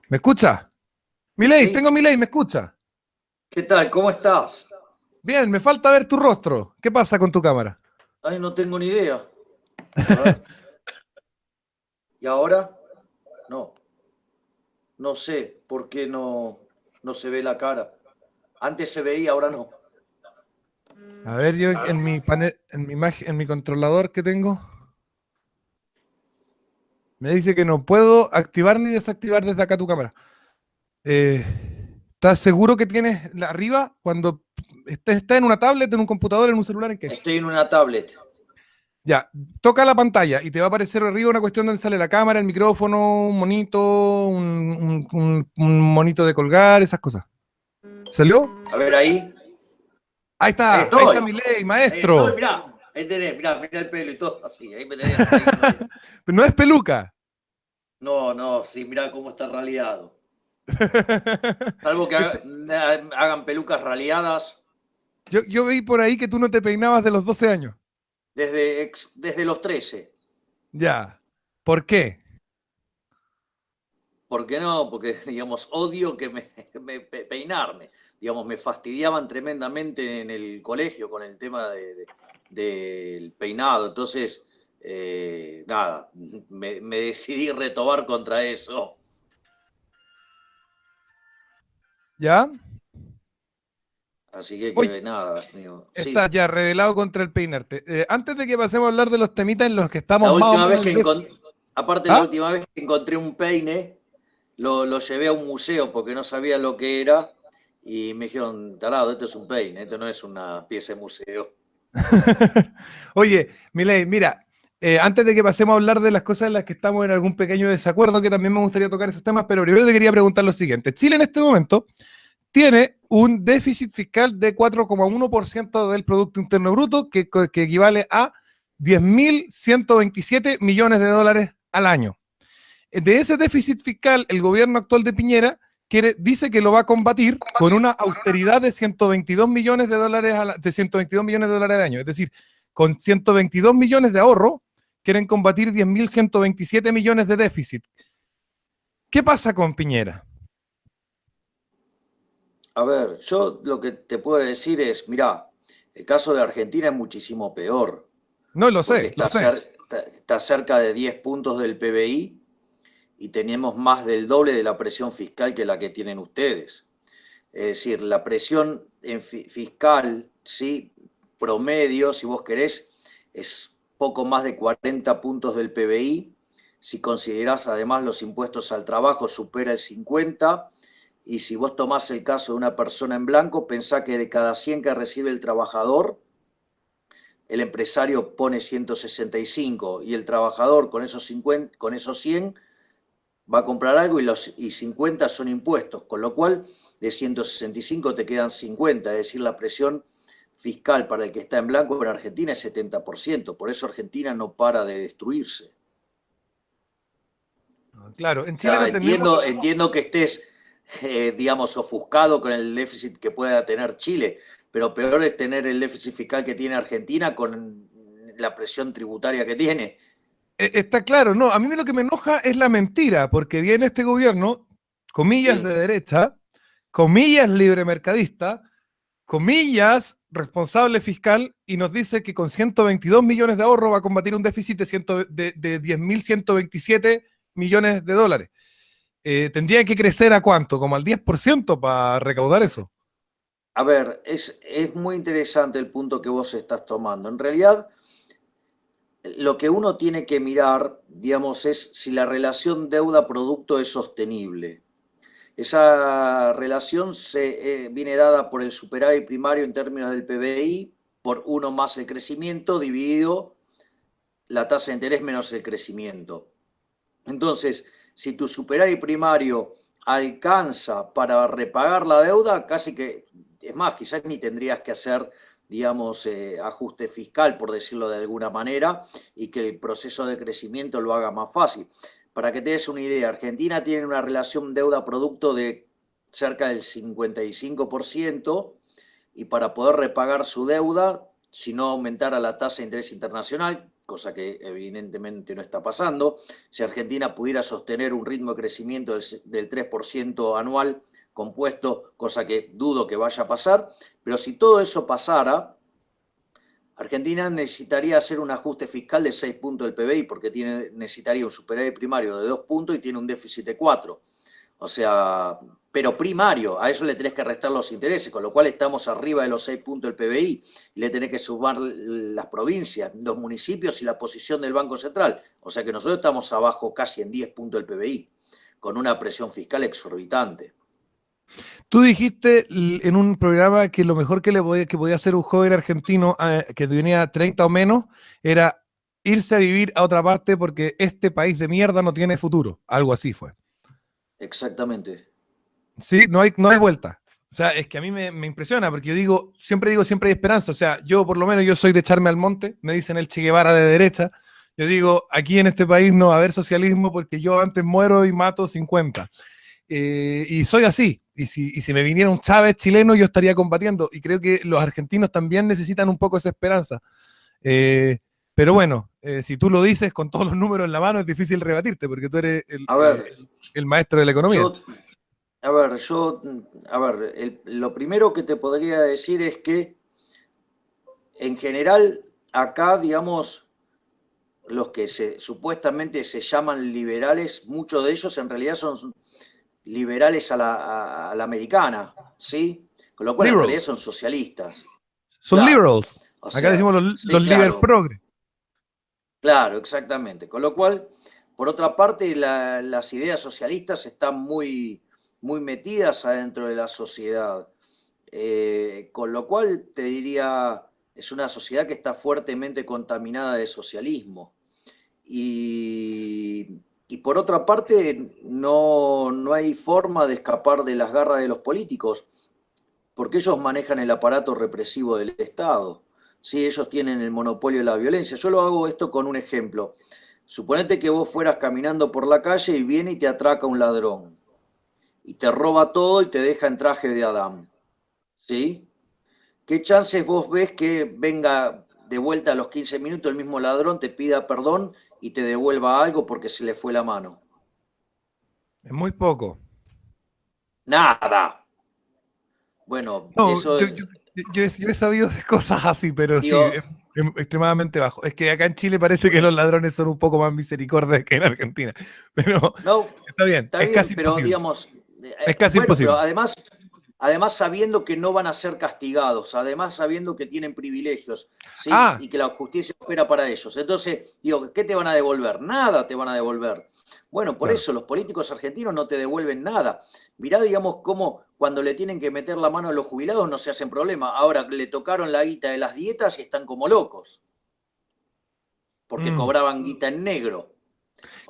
¿Me escucha? Milei, Sí, tengo Milei, ¿me escucha? ¿qué tal? ¿Cómo estás? Bien, me falta ver tu rostro. ¿Qué pasa con tu cámara? Ay, no tengo ni idea. A ver, ¿y ahora? No, no sé por qué no se ve la cara. Antes se veía, ahora no. A ver, yo en mi panel, en mi imagen, en mi controlador que tengo, me dice que no puedo activar ni desactivar desde acá tu cámara. Eh, ¿Estás seguro que tienes arriba cuando está en una tablet, en un computador, en un celular, en qué? Estoy en una tablet. Ya, toca la pantalla y te va a aparecer arriba una cuestión donde sale la cámara, el micrófono, un monito, un monito de colgar, esas cosas. ¿Salió? A ver ahí. Ahí está Estoy. mi ley, Ahí estoy, maestro. mirá. Ahí tenés, mirá el pelo y todo así. Ahí me tenés, ahí me ves. Pero no es peluca. No, no, sí, mirá cómo está raleado. Salvo que hagan pelucas raleadas Yo vi por ahí que tú no te peinabas de los 12 años. desde los 13. Ya. ¿Por qué? ¿Por qué no? Porque, digamos, odio que peinarme. Digamos, me fastidiaban tremendamente en el colegio con el tema del peinado. Entonces, nada, me decidí retomar contra eso. ¿Ya? Así Oye, que nada, digo, está sí. ya revelado contra el peinarte. Antes de que pasemos a hablar de los temitas en los que estamos La más o última menos vez en que el déficit. encontré, aparte la ¿Ah? última vez que encontré un peine, lo llevé a un museo porque no sabía lo que era y me dijeron, tarado, esto es un peine, esto no es una pieza de museo. Oye, Milei, mira, antes de que pasemos a hablar de las cosas en las que estamos en algún pequeño desacuerdo, que también me gustaría tocar esos temas, pero primero te quería preguntar lo siguiente. Chile en este momento tiene un déficit fiscal de 4,1% del Producto Interno Bruto, que equivale a 10.127 millones de dólares al año. De ese déficit fiscal, el gobierno actual de Piñera dice que lo va a combatir con una austeridad de 122 millones de dólares, de 122 millones de dólares al año. Es decir, con 122 millones de ahorro, quieren combatir 10.127 millones de déficit. ¿Qué pasa con Piñera? A ver, yo lo que te puedo decir es, mirá, el caso de Argentina es muchísimo peor, No, lo porque sé, lo sé. está cerca de 10 puntos del PBI y tenemos más del doble de la presión fiscal que la que tienen ustedes. Es decir, la presión fiscal, sí, promedio, si vos querés, es poco más de 40 puntos del PBI. Si considerás además los impuestos al trabajo, supera el 50. Y si vos tomás el caso de una persona en blanco, pensá que de cada 100 que recibe el trabajador, el empresario pone 165 y el trabajador con esos 50, con esos 100 va a comprar algo y 50 son impuestos, con lo cual de 165 te quedan 50, es decir, la presión fiscal para el que está en blanco en Argentina es 70%, por eso Argentina no para de destruirse. Claro, en O Chile sea, no tenemos. entiendo que estés, digamos, ofuscado con el déficit que pueda tener Chile, pero peor es tener el déficit fiscal que tiene Argentina con la presión tributaria que tiene. Está claro, no, a mí lo que me enoja es la mentira, porque viene este gobierno, comillas Sí. de derecha, comillas libre mercadista, comillas responsable fiscal, y nos dice que con 122 millones de ahorro va a combatir un déficit de 10.127 millones de dólares. Tendría que crecer a cuánto, como al 10% para recaudar eso. A ver, es muy interesante el punto que vos estás tomando. En realidad, lo que uno tiene que mirar, digamos, es si la relación deuda-producto es sostenible. Esa relación viene dada por el superávit primario en términos del PBI, por uno más el crecimiento, dividido la tasa de interés menos el crecimiento. Entonces, si tu superávit primario alcanza para repagar la deuda, casi que, es más, quizás ni tendrías que hacer, digamos, ajuste fiscal, por decirlo de alguna manera, y que el proceso de crecimiento lo haga más fácil. Para que te des una idea, Argentina tiene una relación deuda-producto de cerca del 55% y para poder repagar su deuda, si no aumentara la tasa de interés internacional, cosa que evidentemente no está pasando. Si Argentina pudiera sostener un ritmo de crecimiento del 3% anual compuesto, cosa que dudo que vaya a pasar, pero si todo eso pasara, Argentina necesitaría hacer un ajuste fiscal de 6 puntos del PBI porque necesitaría un superávit primario de 2 puntos y tiene un déficit de 4. O sea, pero primario, a eso le tenés que restar los intereses, con lo cual estamos arriba de los 6 puntos del PBI y le tenés que sumar las provincias, los municipios y la posición del Banco Central. O sea que nosotros estamos abajo casi en 10 puntos del PBI, con una presión fiscal exorbitante. Tú dijiste en un programa que lo mejor que podía hacer un joven argentino que tenía 30 o menos era irse a vivir a otra parte porque este país de mierda no tiene futuro. Algo así fue. Exactamente. Sí, no hay vuelta. O sea, es que a mí me impresiona porque siempre hay esperanza. O sea, yo por lo menos yo soy de echarme al monte, me dicen el Che Guevara de derecha. Yo digo, aquí en este país no va a haber socialismo porque yo antes muero y mato 50. Y soy así. Y si me viniera un Chávez chileno, yo estaría combatiendo. Y creo que los argentinos también necesitan un poco esa esperanza. Pero bueno, si tú lo dices con todos los números en la mano, es difícil rebatirte porque tú eres el maestro de la economía. Lo primero que te podría decir es que, en general, acá, digamos, los que supuestamente se llaman liberales, muchos de ellos en realidad son liberales a la americana, ¿sí? Con lo cual, liberals. En realidad son socialistas. Son claro. Liberals. O sea, acá decimos los liber progre. Claro, exactamente. Con lo cual, por otra parte, las ideas socialistas están muy metidas adentro de la sociedad. Con lo cual, te diría, es una sociedad que está fuertemente contaminada de socialismo. Y por otra parte, no hay forma de escapar de las garras de los políticos, porque ellos manejan el aparato represivo del Estado. Sí, ellos tienen el monopolio de la violencia. Yo lo hago esto con un ejemplo. Suponete que vos fueras caminando por la calle y viene y te atraca un ladrón. Y te roba todo y te deja en traje de Adán. ¿Sí? ¿Qué chances vos ves que venga de vuelta a los 15 minutos el mismo ladrón, te pida perdón y te devuelva algo porque se le fue la mano? Es muy poco. Nada. Bueno, no, eso es... Yo he sabido de cosas así, pero digo, sí, es extremadamente bajo. Es que acá en Chile parece que los ladrones son un poco más misericordias que en Argentina. Pero no, está bien, es casi pero imposible. Digamos, es casi imposible. Pero además sabiendo que no van a ser castigados, además sabiendo que tienen privilegios, ¿sí? Y que la justicia opera para ellos. Entonces, digo, ¿qué te van a devolver? Nada te van a devolver. Bueno, por eso los políticos argentinos no te devuelven nada. Mirá, digamos, cómo cuando le tienen que meter la mano a los jubilados no se hacen problema. Ahora le tocaron la guita de las dietas y están como locos. Porque cobraban guita en negro.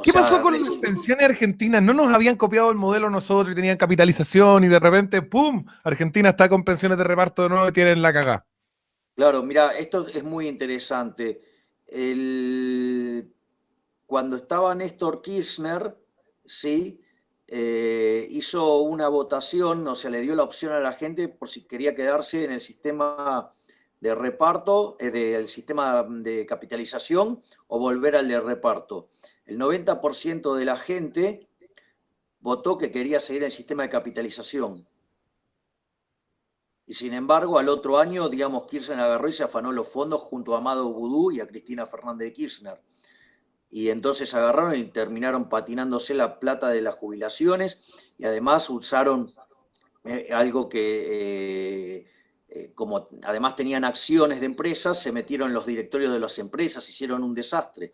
¿Qué pasó con las pensiones argentinas? ¿No nos habían copiado el modelo nosotros y tenían capitalización y de repente, ¡pum! Argentina está con pensiones de reparto de nuevo y tienen la cagá. Claro, mira, esto es muy interesante. Cuando estaba Néstor Kirchner, ¿sí? Hizo una votación, o sea, le dio la opción a la gente por si quería quedarse en el sistema de reparto, del sistema de capitalización o volver al de reparto. El 90% de la gente votó que quería seguir en el sistema de capitalización. Y sin embargo, al otro año, digamos, Kirchner agarró y se afanó los fondos junto a Amado Boudou y a Cristina Fernández de Kirchner. Y entonces agarraron y terminaron patinándose la plata de las jubilaciones y además usaron algo que, como además tenían acciones de empresas, se metieron en los directorios de las empresas, hicieron un desastre.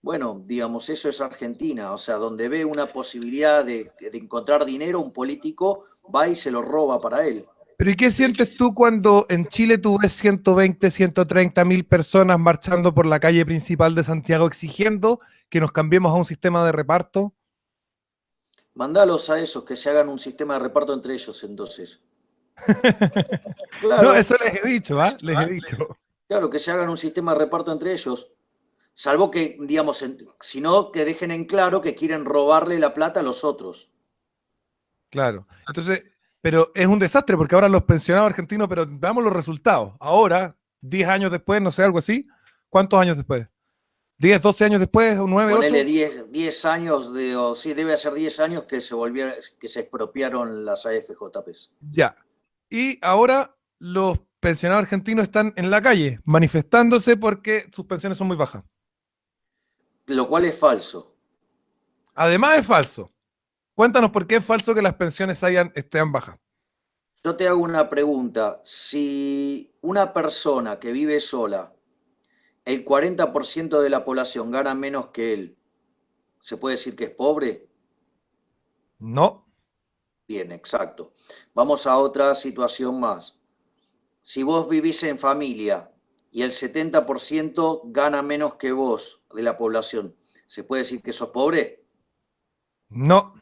Bueno, digamos, eso es Argentina, o sea, donde ve una posibilidad de encontrar dinero, un político va y se lo roba para él. ¿Pero y qué sientes tú cuando en Chile tú ves 120, 130 mil personas marchando por la calle principal de Santiago exigiendo que nos cambiemos a un sistema de reparto? Mandalos a esos, que se hagan un sistema de reparto entre ellos, entonces. Claro. No, eso les he dicho, ¿ah? Les he dicho. Claro, que se hagan un sistema de reparto entre ellos. Salvo que, digamos, sino que dejen en claro que quieren robarle la plata a los otros. Claro. Entonces, pero es un desastre porque ahora los pensionados argentinos, pero veamos los resultados. Ahora, 10 años después, no sé, algo así. ¿Cuántos años después? 10, 12 años después, o 9, 8. Ponele 10 años, sí, debe ser 10 años que se expropiaron las AFJPs. Ya. Y ahora los pensionados argentinos están en la calle manifestándose porque sus pensiones son muy bajas. Lo cual es falso. Además es falso. Cuéntanos por qué es falso que las pensiones estén bajas. Yo te hago una pregunta. Si una persona que vive sola, el 40% de la población gana menos que él, ¿se puede decir que es pobre? No, Bien, exacto. Vamos a otra situación más. Si vos vivís en familia y el 70% gana menos que vos de la población, ¿se puede decir que sos pobre? no,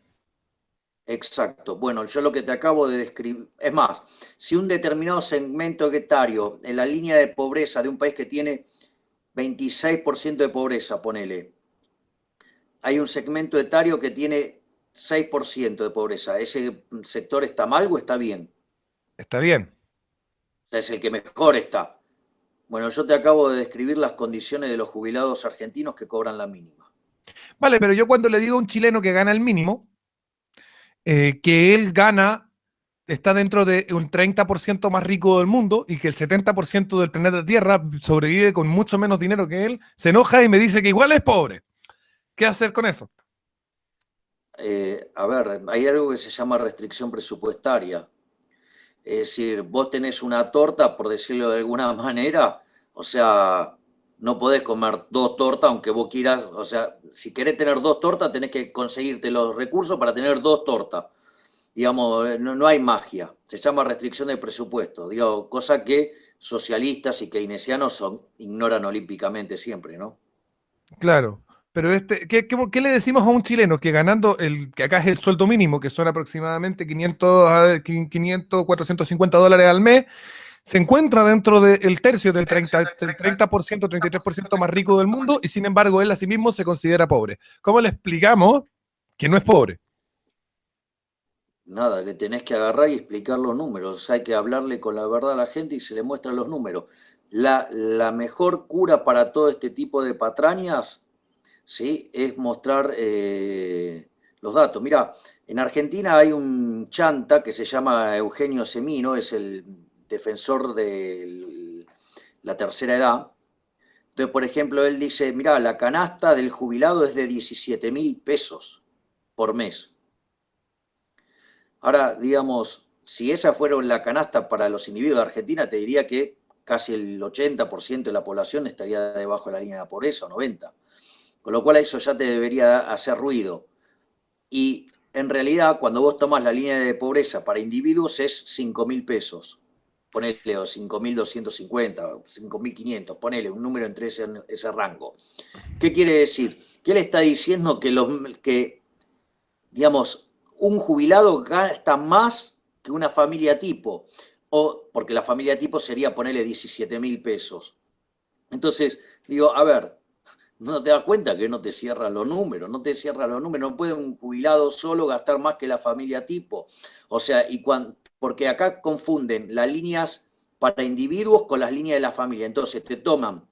Exacto. Bueno, yo lo que te acabo de describir, es más, si un determinado segmento etario en la línea de pobreza de un país que tiene 26% de pobreza, ponele, hay un segmento etario que tiene 6% de pobreza, ¿ese sector está mal o está bien? está bien. O sea, es el que mejor está. Bueno, yo te acabo de describir las condiciones de los jubilados argentinos que cobran la mínima. Vale, pero yo cuando le digo a un chileno que gana el mínimo, que él gana, está dentro de un 30% más rico del mundo y que el 70% del planeta Tierra sobrevive con mucho menos dinero que él, se enoja y me dice que igual es pobre. ¿Qué hacer con eso? A ver, hay algo que se llama restricción presupuestaria. Es decir, vos tenés una torta, por decirlo de alguna manera, o sea, no podés comer dos tortas aunque vos quieras, o sea, si querés tener dos tortas tenés que conseguirte los recursos para tener dos tortas. Digamos, no hay magia, se llama restricción de presupuesto, digo, cosa que socialistas y keynesianos ignoran olímpicamente siempre, ¿no? Claro. Pero ¿qué le decimos a un chileno que ganando que acá es el sueldo mínimo, que son aproximadamente 500, 450 dólares al mes, se encuentra dentro del tercio del 30%, 33% más rico del mundo y sin embargo él a sí mismo se considera pobre? ¿Cómo le explicamos que no es pobre? Nada, le tenés que agarrar y explicar los números. Hay que hablarle con la verdad a la gente y se le muestran los números. La mejor cura para todo este tipo de patrañas, ¿sí? Es mostrar los datos. Mirá, en Argentina hay un chanta que se llama Eugenio Semino, es el defensor de la tercera edad. Entonces, por ejemplo, él dice, mirá, la canasta del jubilado es de 17.000 pesos por mes. Ahora, digamos, si esa fuera la canasta para los individuos de Argentina, te diría que casi el 80% de la población estaría debajo de la línea de la pobreza, o 90%. Con lo cual eso ya te debería hacer ruido. Y en realidad, cuando vos tomás la línea de pobreza para individuos es 5.000 pesos. Ponele, o 5.250, o 5.500, ponele un número entre ese rango. ¿Qué quiere decir? Que él está diciendo que digamos, un jubilado gasta más que una familia tipo, o porque la familia tipo sería ponerle 17.000 pesos. Entonces, digo, a ver, no te das cuenta que no te cierran los números, no te cierran los números, no puede un jubilado solo gastar más que la familia tipo. O sea, porque acá confunden las líneas para individuos con las líneas de la familia. Entonces te toman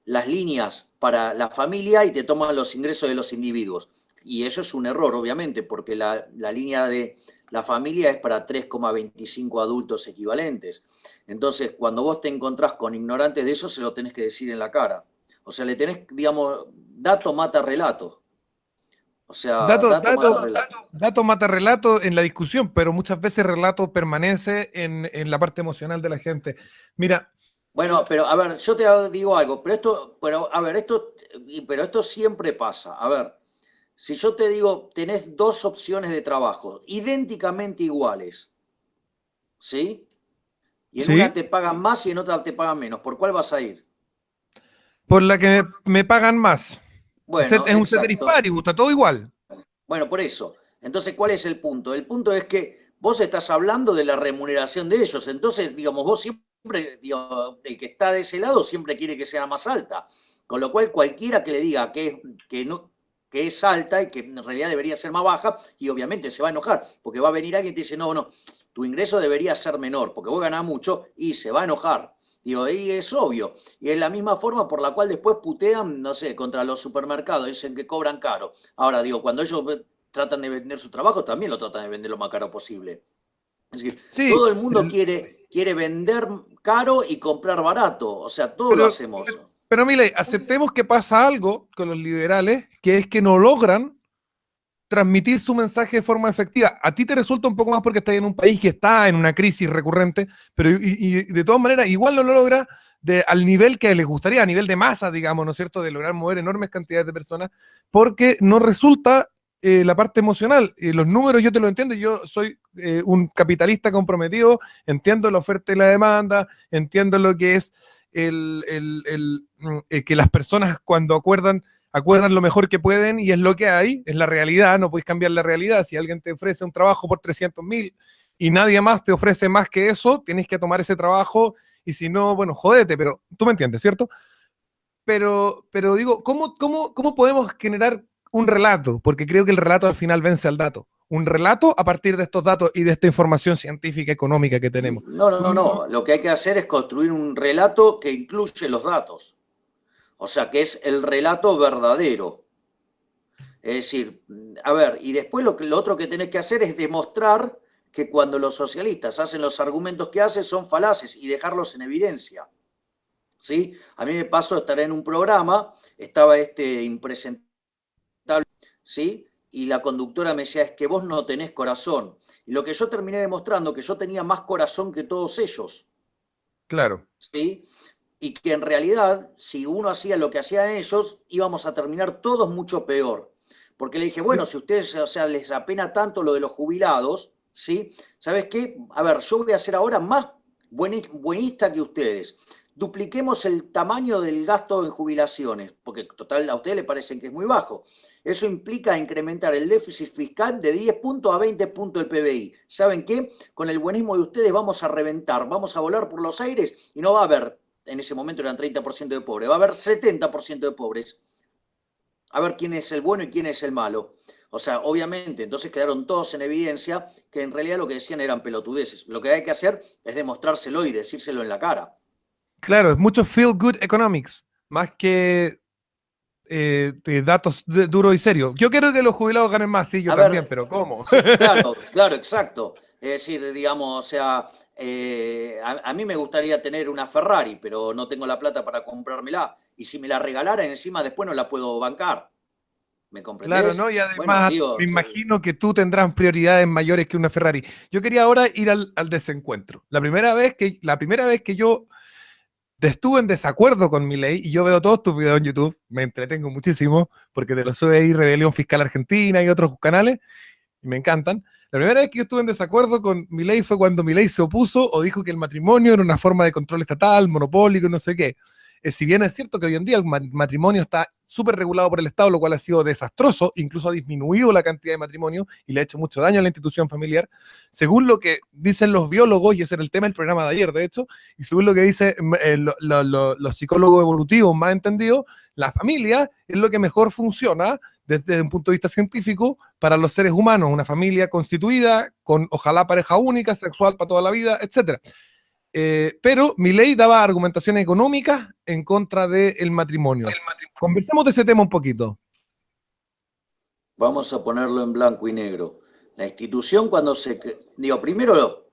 las líneas para la familia y te toman los ingresos de los individuos. Y eso es un error, obviamente, porque la línea de la familia es para 3,25 adultos equivalentes. Entonces, cuando vos te encontrás con ignorantes de eso, se lo tenés que decir en la cara. O sea, le tenés, digamos, dato mata relato. O sea, Dato, dato mata dato, relato. dato mata relato en la discusión, pero muchas veces relato permanece en la parte emocional de la gente. Mira, Bueno, pero a ver, yo te digo algo, pero esto siempre pasa. A ver, si yo te digo, tenés dos opciones de trabajo idénticamente iguales, ¿sí? Y en una sí, te pagan más y en otra te pagan menos, ¿por cuál vas a ir? por la que me pagan más. Bueno, Es un ceteris exacto. paribus, está todo igual. Bueno, por eso. Entonces, ¿cuál es el punto? El punto es que vos estás hablando de la remuneración de ellos. Entonces, digamos, vos siempre, digo, el que está de ese lado siempre quiere que sea más alta. Con lo cual, cualquiera que le diga no, que es alta y que en realidad debería ser más baja, y obviamente se va a enojar, porque va a venir alguien y te dice, no, no, tu ingreso debería ser menor, porque vos ganás mucho, y se va a enojar. Digo, y es obvio. Y es la misma forma por la cual después putean, no sé, contra los supermercados, dicen que cobran caro. Ahora, digo, cuando ellos tratan de vender su trabajo, también lo tratan de vender lo más caro posible. Es decir, Sí, todo el mundo quiere vender caro y comprar barato. O sea, todo lo pero, hacemos. pero mire, aceptemos que pasa algo con los liberales, que es que no logran transmitir su mensaje de forma efectiva. A ti te resulta un poco más porque estás en un país que está en una crisis recurrente, pero y de todas maneras igual no lo logra al nivel que les gustaría, a nivel de masa, digamos, ¿no es cierto?, de lograr mover enormes cantidades de personas, porque no resulta la parte emocional. Los números yo te lo entiendo, yo soy un capitalista comprometido, entiendo la oferta y la demanda, entiendo lo que es que las personas cuando acuerdan lo mejor que pueden y es lo que hay, es la realidad, no puedes cambiar la realidad. Si alguien te ofrece un trabajo por 300.000 y nadie más te ofrece más que eso, tienes que tomar ese trabajo y si no, bueno, jódete, pero tú me entiendes, ¿cierto? Pero digo, ¿cómo podemos generar un relato? Porque creo que el relato al final vence al dato. Un relato a partir de estos datos y de esta información científica económica que tenemos. No, no, no, no. Lo que hay que hacer es construir un relato que incluye los datos. O sea, que es el relato verdadero. Es decir, a ver, y después lo otro que tenés que hacer es demostrar que cuando los socialistas hacen los argumentos que hacen son falaces y dejarlos en evidencia. ¿Sí? A mí me pasó estar en un programa, estaba este impresentable, ¿sí? Y la conductora me decía, es que vos no tenés corazón. Y lo que yo terminé demostrando, que yo tenía más corazón que todos ellos. Claro. ¿Sí? Y que en realidad, si uno hacía lo que hacían ellos, íbamos a terminar todos mucho peor. Porque le dije, bueno, si a ustedes, o sea, les apena tanto lo de los jubilados, ¿sí? ¿Sabes qué? A ver, yo voy a ser ahora más buenista que ustedes. Dupliquemos el tamaño del gasto en jubilaciones, porque total a ustedes les parecen que es muy bajo. Eso implica incrementar el déficit fiscal de 10 puntos a 20 puntos del PBI. ¿Saben qué? Con el buenismo de ustedes vamos a reventar, vamos a volar por los aires y no va a haber, en ese momento eran 30% de pobres, va a haber 70% de pobres. A ver quién es el bueno y quién es el malo. O sea, obviamente, entonces quedaron todos en evidencia que en realidad lo que decían eran pelotudeces. Lo que hay que hacer es demostrárselo y decírselo en la cara. Claro, es mucho feel good economics, más que datos duros y serios. Yo quiero que los jubilados ganen más, sí, yo A también, ver, pero ¿cómo? sí, claro, claro, exacto. Es decir, digamos, o sea, a mí me gustaría tener una Ferrari, pero no tengo la plata para comprármela. Y si me la regalaran encima, después no la puedo bancar. ¿Me Claro, comprendés? ¿no? Y Bueno, además digo, me imagino que tú tendrás prioridades mayores que una Ferrari. Yo quería ahora ir al desencuentro. La primera vez que yo estuve en desacuerdo con mi ley, y yo veo todos tus videos en YouTube, me entretengo muchísimo, porque te lo sube ahí Rebelión Fiscal Argentina y otros canales, y me encantan. La primera vez que yo estuve en desacuerdo con mi ley fue cuando mi ley se opuso o dijo que el matrimonio era una forma de control estatal, monopólico, no sé qué. Si bien es cierto que hoy en día el matrimonio está súper regulado por el Estado, lo cual ha sido desastroso, incluso ha disminuido la cantidad de matrimonios y le ha hecho mucho daño a la institución familiar, según lo que dicen los biólogos, y ese era el tema del programa de ayer, de hecho, y según lo que dicen los psicólogos evolutivos más entendidos, la familia es lo que mejor funciona desde un punto de vista científico para los seres humanos, una familia constituida, con ojalá pareja única, sexual para toda la vida, etcétera. Pero mi ley daba argumentaciones económicas en contra del matrimonio. Conversemos de ese tema un poquito. vamos a ponerlo en blanco y negro. La institución cuando se... Digo, primero,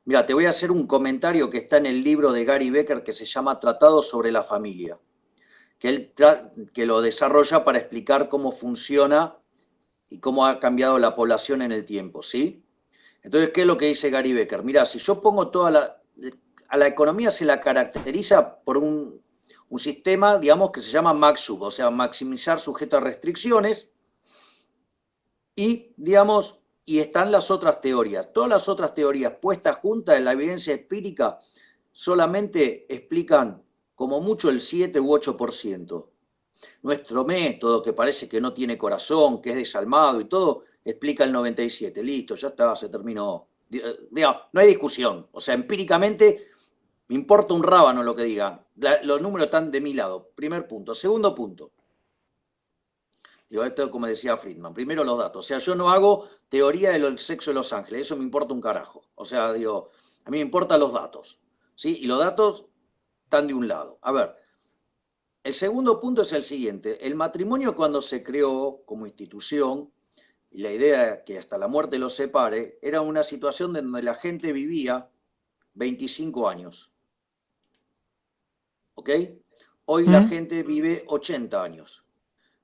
mira, te voy a hacer un comentario que está en el libro de Gary Becker que se llama Tratado sobre la familia, que él que lo desarrolla para explicar cómo funciona y cómo ha cambiado la población en el tiempo, ¿sí? Entonces, ¿qué es lo que dice Gary Becker? Mira, si yo pongo toda la... A la economía se la caracteriza por un sistema, digamos, que se llama MACSUB, o sea, maximizar sujeto a restricciones, y, digamos, y están las otras teorías. Todas las otras teorías puestas juntas en la evidencia empírica solamente explican como mucho el 7 u 8%. Nuestro método, que parece que no tiene corazón, que es desalmado y todo, explica el 97%. Listo, ya está, se terminó. Digamos, no hay discusión. O sea, empíricamente me importa un rábano lo que digan. Los números están de mi lado. Primer punto. Segundo punto. Digo, esto como decía Friedman. Primero los datos. O sea, yo no hago teoría del sexo de Los Ángeles. Eso me importa un carajo. O sea, digo, a mí me importan los datos. ¿Sí? Y los datos están de un lado. A ver, el segundo punto es el siguiente. El matrimonio cuando se creó como institución, y la idea que hasta la muerte los separe, era una situación donde la gente vivía 25 años. ¿Ok? Hoy la gente vive 80 años.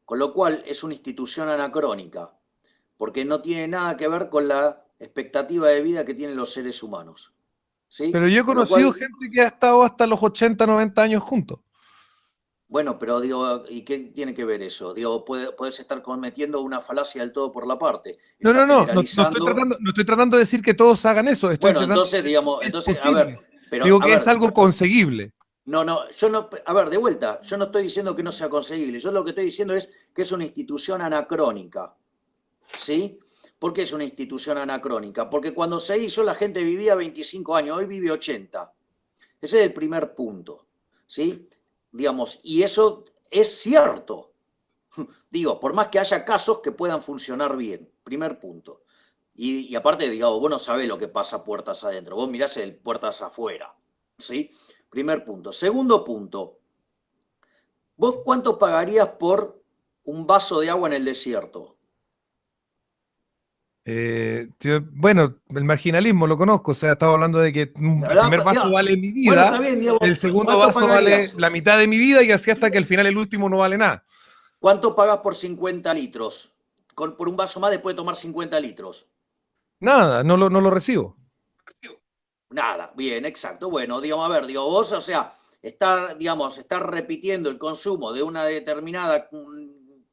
Con lo cual es una institución anacrónica, porque no tiene nada que ver con la expectativa de vida que tienen los seres humanos. ¿Sí? Pero yo he Con lo conocido cual, gente que ha estado hasta los 80, 90 años juntos. bueno, pero digo, ¿y qué tiene que ver eso? Digo, puedes estar cometiendo una falacia del todo por la parte. No, Estás no, no, no, generalizando. no estoy tratando de decir que todos hagan eso, estoy Bueno, tratando entonces, de decir digamos, que es entonces, a ver, posible. pero, Digo a que es ver, algo conseguible. no, yo no, a ver, de vuelta, yo no estoy diciendo que no sea conseguible, yo lo que estoy diciendo es que es una institución anacrónica, ¿sí? ¿Por qué es una institución anacrónica? Porque cuando se hizo la gente vivía 25 años, hoy vive 80. Ese es el primer punto, ¿sí? Digamos, y eso es cierto. Digo, por más que haya casos que puedan funcionar bien, primer punto. Y aparte, digamos, vos no sabés lo que pasa puertas adentro, vos mirás el puertas afuera, ¿sí? Primer punto. Segundo punto, ¿vos cuánto pagarías por un vaso de agua en el desierto? Bueno, el marginalismo lo conozco, o sea, estaba hablando de que el primer vaso vale mi Bueno, está vida, bien, Diego, el segundo ¿cuánto vaso vale pagarías? la mitad de mi vida y así hasta que al final el último no vale nada. ¿Cuánto pagas por 50 litros? Por un vaso más después de tomar 50 litros. Nada, no lo recibo. Nada, bien, exacto. Bueno, digamos, a ver, digo, vos, o sea, estar repitiendo el consumo de una determinada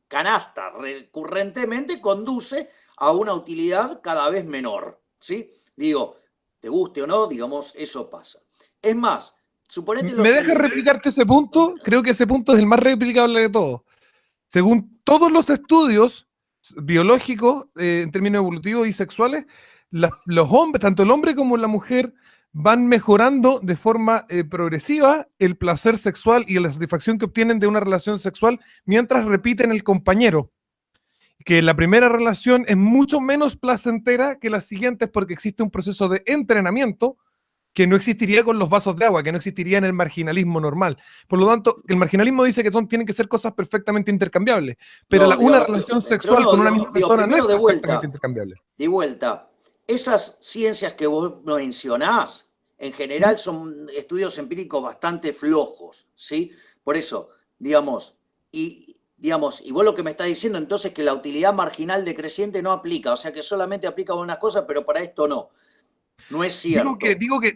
canasta recurrentemente conduce a una utilidad cada vez menor, ¿sí? Digo, te guste o no, digamos, eso pasa. Es más, suponete lo ¿Me dejas siguiente. replicarte ese punto? Creo que ese punto es el más replicable de todos. Según todos los estudios biológicos, en términos evolutivos y sexuales, los hombres, tanto el hombre como la mujer, van mejorando de forma progresiva el placer sexual y la satisfacción que obtienen de una relación sexual mientras repiten el compañero. Que la primera relación es mucho menos placentera que las siguientes porque existe un proceso de entrenamiento que no existiría con los vasos de agua, que no existiría en el marginalismo normal. Por lo tanto, el marginalismo dice que tienen que ser cosas perfectamente intercambiables, pero No, una digo, relación pero sexual no, con una misma digo, persona no es primero perfectamente intercambiable. de vuelta, esas ciencias que vos mencionás, en ¿Mm? general son estudios empíricos bastante flojos, ¿sí? Por eso, digamos, y vos lo que me estás diciendo entonces es que la utilidad marginal decreciente no aplica, o sea que solamente aplica a unas cosas, pero para esto no. No es cierto.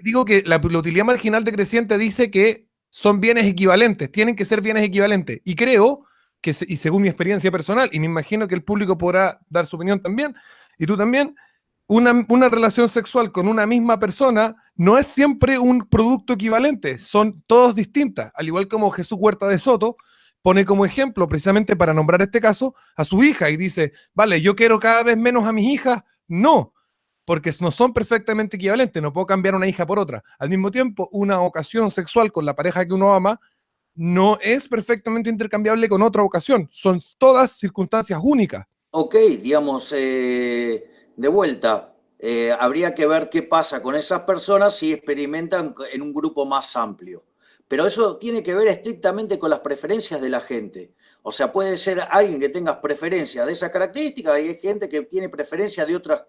Digo que la utilidad marginal decreciente dice que son bienes equivalentes, tienen que ser bienes equivalentes. Y creo que, y según mi experiencia personal, y me imagino que el público podrá dar su opinión también, y tú también, una relación sexual con una misma persona no es siempre un producto equivalente, son todas distintas, al igual como Jesús Huerta de Soto pone como ejemplo, precisamente para nombrar este caso, a su hija y dice, vale, yo quiero cada vez menos a mis hijas, no, porque no son perfectamente equivalentes, no puedo cambiar una hija por otra. Al mismo tiempo, una ocasión sexual con la pareja que uno ama no es perfectamente intercambiable con otra ocasión, son todas circunstancias únicas. Ok, digamos, de vuelta, habría que ver qué pasa con esas personas si experimentan en un grupo más amplio. Pero eso tiene que ver estrictamente con las preferencias de la gente. O sea, puede ser alguien que tenga preferencias de esas características y hay gente que tiene preferencias de otras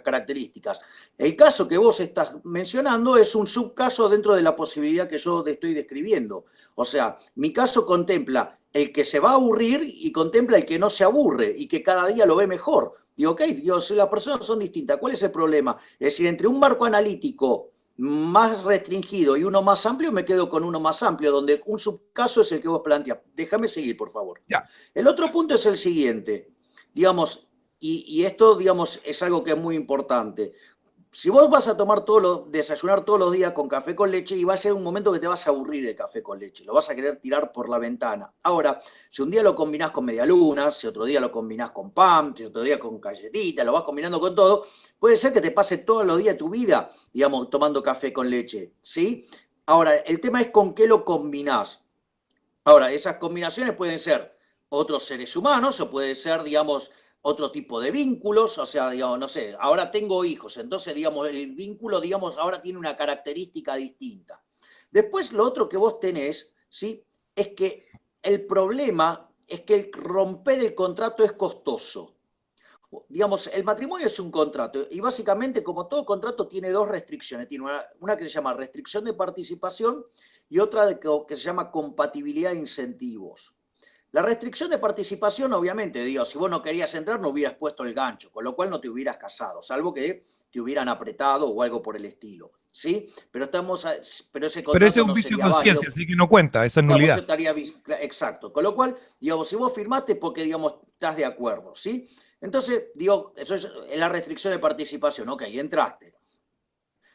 características. El caso que vos estás mencionando es un subcaso dentro de la posibilidad que yo estoy describiendo. O sea, mi caso contempla el que se va a aburrir y contempla el que no se aburre y que cada día lo ve mejor. Digo, ok, digo, si las personas son distintas, ¿cuál es el problema? Es decir, entre un marco analítico más restringido y uno más amplio, me quedo con uno más amplio, donde un subcaso es el que vos planteas. Déjame seguir, por favor. Ya. El otro punto es el siguiente, digamos, y esto, digamos, es algo que es muy importante. Si vos vas a desayunar todos los días con café con leche y va a llegar un momento que te vas a aburrir de café con leche, lo vas a querer tirar por la ventana. Ahora, si un día lo combinás con medialunas, si otro día lo combinás con pan, si otro día con galletita, lo vas combinando con todo, puede ser que te pase todos los días de tu vida, digamos, tomando café con leche, ¿sí? Ahora, el tema es con qué lo combinás. Ahora, esas combinaciones pueden ser otros seres humanos o puede ser, digamos, otro tipo de vínculos, o sea, digamos, no sé, ahora tengo hijos, entonces, digamos, el vínculo, digamos, ahora tiene una característica distinta. Después lo otro que vos tenés, ¿sí? Es que el problema es que el romper el contrato es costoso. Digamos, el matrimonio es un contrato y básicamente, como todo contrato, tiene dos restricciones. Tiene una que se llama restricción de participación y otra que se llama compatibilidad de incentivos. La restricción de participación, obviamente, digo, si vos no querías entrar, no hubieras puesto el gancho, con lo cual no te hubieras casado, salvo que te hubieran apretado o algo por el estilo, ¿sí? Pero ese Pero ese contrato es un no vicio de sería válido. conciencia, así que no cuenta, esa es Digamos, eso nulidad. estaría exacto. Con lo cual, digamos, si vos firmaste porque, digamos, estás de acuerdo, ¿sí? Entonces, digo, eso es la restricción de participación, ok, entraste.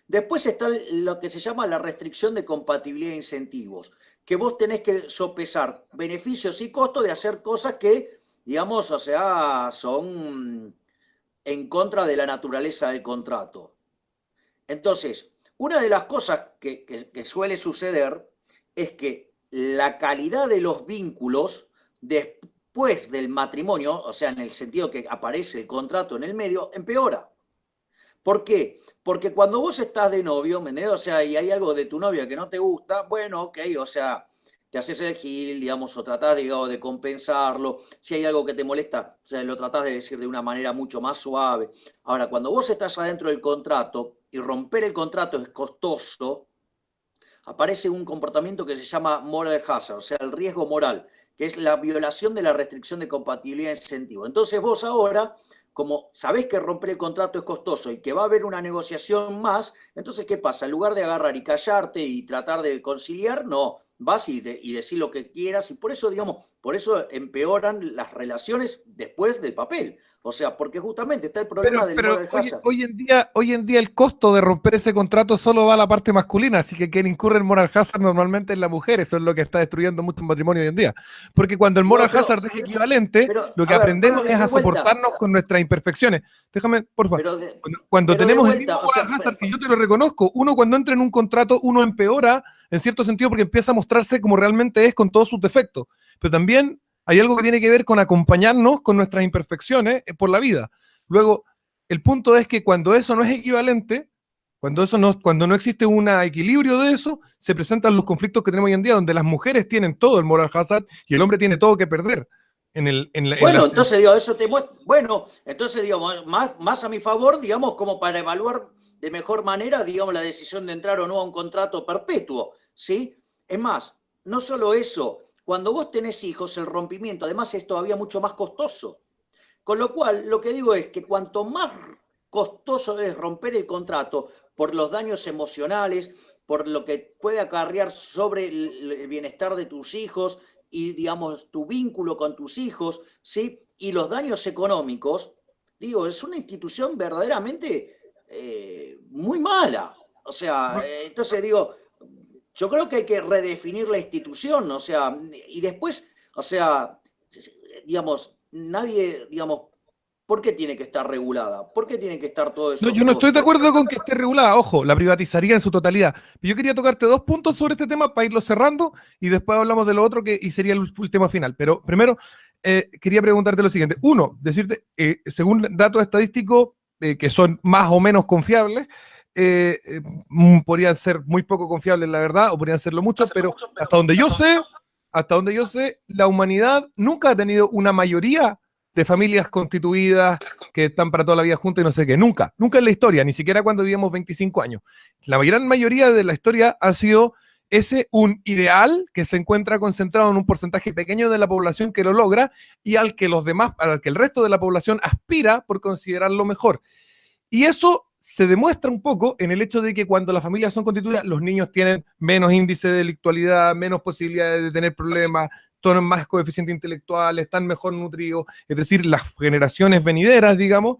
Después está lo que se llama la restricción de compatibilidad de incentivos, que vos tenés que sopesar beneficios y costos de hacer cosas que, digamos, o sea, son en contra de la naturaleza del contrato. Entonces, una de las cosas que suele suceder es que la calidad de los vínculos después del matrimonio, o sea, en el sentido que aparece el contrato en el medio, empeora. ¿Por qué? Porque cuando vos estás de novio, ¿me entiendes? O sea, y hay algo de tu novia que no te gusta, bueno, ok, o sea, te haces el gil, digamos, o tratás, digamos, de compensarlo. Si hay algo que te molesta, o sea, lo tratás de decir de una manera mucho más suave. Ahora, cuando vos estás adentro del contrato y romper el contrato es costoso, aparece un comportamiento que se llama moral hazard, o sea, el riesgo moral, que es la violación de la restricción de compatibilidad de incentivo. Entonces vos ahora, como sabés que romper el contrato es costoso y que va a haber una negociación más, entonces ¿qué pasa? En lugar de agarrar y callarte y tratar de conciliar, no, vas y decís lo que quieras y por eso, digamos, por eso empeoran las relaciones después del papel. O sea, porque justamente está el problema del Pero moral hazard. hoy en día el costo de romper ese contrato solo va a la parte masculina, así que quien incurre en moral hazard normalmente es la mujer, eso es lo que está destruyendo muchos matrimonios hoy en día. Porque cuando el moral Digo, hazard es equivalente, lo que a ver, aprendemos es de a vuelta, soportarnos con nuestras imperfecciones. Déjame, por favor. pero Cuando pero de tenemos el mismo vuelta, o moral sea, hazard, que yo te lo reconozco, uno cuando entra en un contrato, uno empeora en cierto sentido porque empieza a mostrarse como realmente es con todos sus defectos. Pero también hay algo que tiene que ver con acompañarnos con nuestras imperfecciones por la vida. Luego, el punto es que cuando eso no es equivalente, cuando no existe un equilibrio de eso, se presentan los conflictos que tenemos hoy en día, donde las mujeres tienen todo el moral hazard y el hombre tiene todo que perder. bueno, entonces digo, eso te muestra, bueno, entonces digo, más a mi favor, digamos, como para evaluar de mejor manera, digamos, la decisión de entrar o no a un contrato perpetuo, ¿sí? Es más, no solo eso, cuando vos tenés hijos, el rompimiento, además, es todavía mucho más costoso. Con lo cual, lo que digo es que cuanto más costoso es romper el contrato por los daños emocionales, por lo que puede acarrear sobre el bienestar de tus hijos y, digamos, tu vínculo con tus hijos, ¿sí? Y los daños económicos, digo, es una institución verdaderamente muy mala. O sea, entonces digo, yo creo que hay que redefinir la institución, o sea, y después, o sea, digamos, nadie, digamos, ¿por qué tiene que estar regulada? ¿Por qué tienen que estar todos No, esos yo no estoy de costos? acuerdo con que esté regulada, ojo, la privatizaría en su totalidad. Yo quería tocarte dos puntos sobre este tema para irlo cerrando y después hablamos de lo otro y sería el tema final. Pero primero, quería preguntarte lo siguiente. Uno, decirte, según datos estadísticos que son más o menos confiables, podrían ser muy poco confiables, la verdad, o podrían serlo mucho, pero hasta donde yo sé, la humanidad nunca ha tenido una mayoría de familias constituidas que están para toda la vida juntas y no sé qué. Nunca, nunca en la historia, ni siquiera cuando vivíamos 25 años. La gran mayoría de la historia ha sido un ideal que se encuentra concentrado en un porcentaje pequeño de la población que lo logra y al que el resto de la población aspira por considerarlo mejor. Y eso se demuestra un poco en el hecho de que cuando las familias son constituidas, los niños tienen menos índice de delictualidad, menos posibilidades de tener problemas, tienen más coeficiente intelectual, están mejor nutridos, es decir, las generaciones venideras, digamos,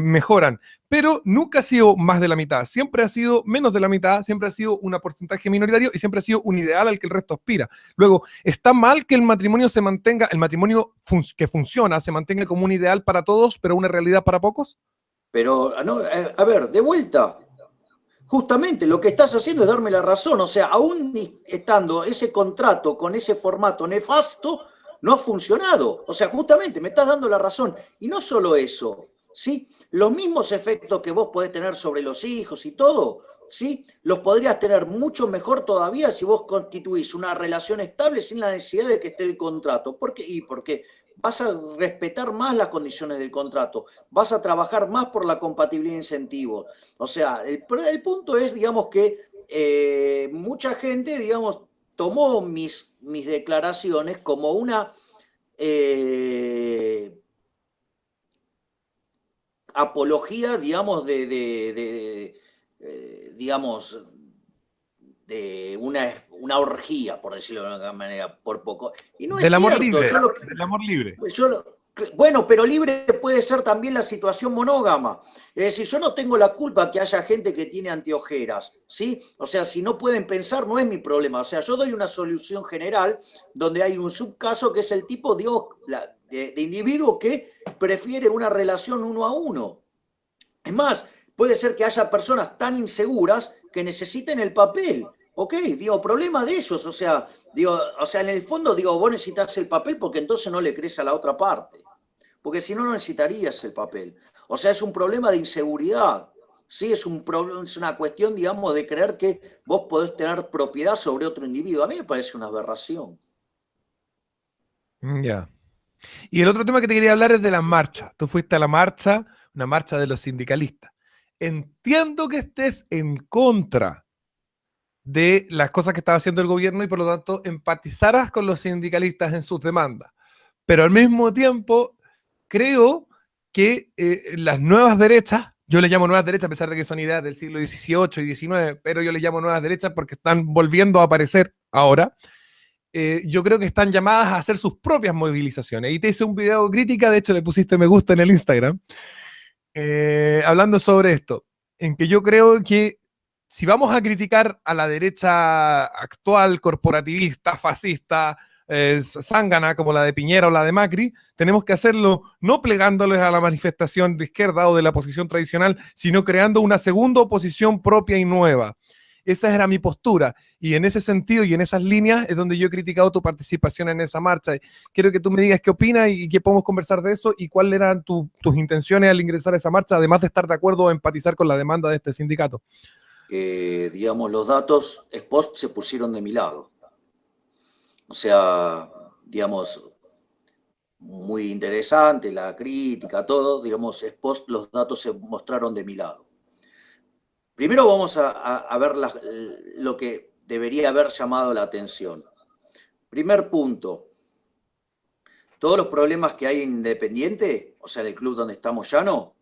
mejoran. Pero nunca ha sido más de la mitad, siempre ha sido menos de la mitad, siempre ha sido un porcentaje minoritario y siempre ha sido un ideal al que el resto aspira. Luego, está mal que el matrimonio se mantenga, el matrimonio que funciona, se mantenga como un ideal para todos, pero una realidad para pocos. Pero, no, a ver, de vuelta, justamente lo que estás haciendo es darme la razón. O sea, aún estando ese contrato con ese formato nefasto, no ha funcionado. O sea, justamente me estás dando la razón. Y no solo eso, ¿sí? Los mismos efectos que vos podés tener sobre los hijos y todo, ¿sí? Los podrías tener mucho mejor todavía si vos constituís una relación estable sin la necesidad de que esté el contrato. ¿Por qué? Y porque vas a respetar más las condiciones del contrato, vas a trabajar más por la compatibilidad de incentivos. O sea, el punto es, digamos, que mucha gente, digamos, tomó mis declaraciones como una apología, digamos, digamos, de una orgía, por decirlo de alguna manera, por poco. Y no es Del amor cierto. libre, del amor libre. Bueno, pero libre puede ser también la situación monógama. Es decir, yo no tengo la culpa que haya gente que tiene anteojeras, ¿sí? O sea, si no pueden pensar, no es mi problema. O sea, yo doy una solución general donde hay un subcaso que es el tipo, digo, de individuo que prefiere una relación uno a uno. Es más, puede ser que haya personas tan inseguras que necesiten el papel. Ok, digo, problema de ellos. O sea, en el fondo, digo, vos necesitas el papel porque entonces no le crees a la otra parte. Porque si no, no necesitarías el papel. O sea, es un problema de inseguridad. Sí, es una cuestión, digamos, de creer que vos podés tener propiedad sobre otro individuo. A mí me parece una aberración. Ya. Y el otro tema que te quería hablar es de las marchas. Tú fuiste a la marcha, una marcha de los sindicalistas. Entiendo que estés en contra de las cosas que estaba haciendo el gobierno y por lo tanto empatizaras con los sindicalistas en sus demandas. Pero al mismo tiempo, creo que las nuevas derechas, yo les llamo nuevas derechas a pesar de que son ideas del siglo XVIII y XIX, pero yo les llamo nuevas derechas porque están volviendo a aparecer ahora. Yo creo que están llamadas a hacer sus propias movilizaciones. Y te hice un video crítica, de hecho le pusiste me gusta en el Instagram, hablando sobre esto, en que yo creo que si vamos a criticar a la derecha actual, corporativista, fascista, zángana, como la de Piñera o la de Macri, tenemos que hacerlo no plegándoles a la manifestación de izquierda o de la posición tradicional, sino creando una segunda oposición propia y nueva. Esa era mi postura. Y en ese sentido y en esas líneas es donde yo he criticado tu participación en esa marcha. Quiero que tú me digas qué opinas y qué podemos conversar de eso y cuáles eran tus intenciones al ingresar a esa marcha, además de estar de acuerdo o empatizar con la demanda de este sindicato. Digamos, los datos ex post se pusieron de mi lado. O sea, digamos, muy interesante la crítica, todo, digamos, ex post los datos se mostraron de mi lado. Primero vamos a ver lo que debería haber llamado la atención. Primer punto, todos los problemas que hay en Independiente, o sea, en el club donde estamos Llano,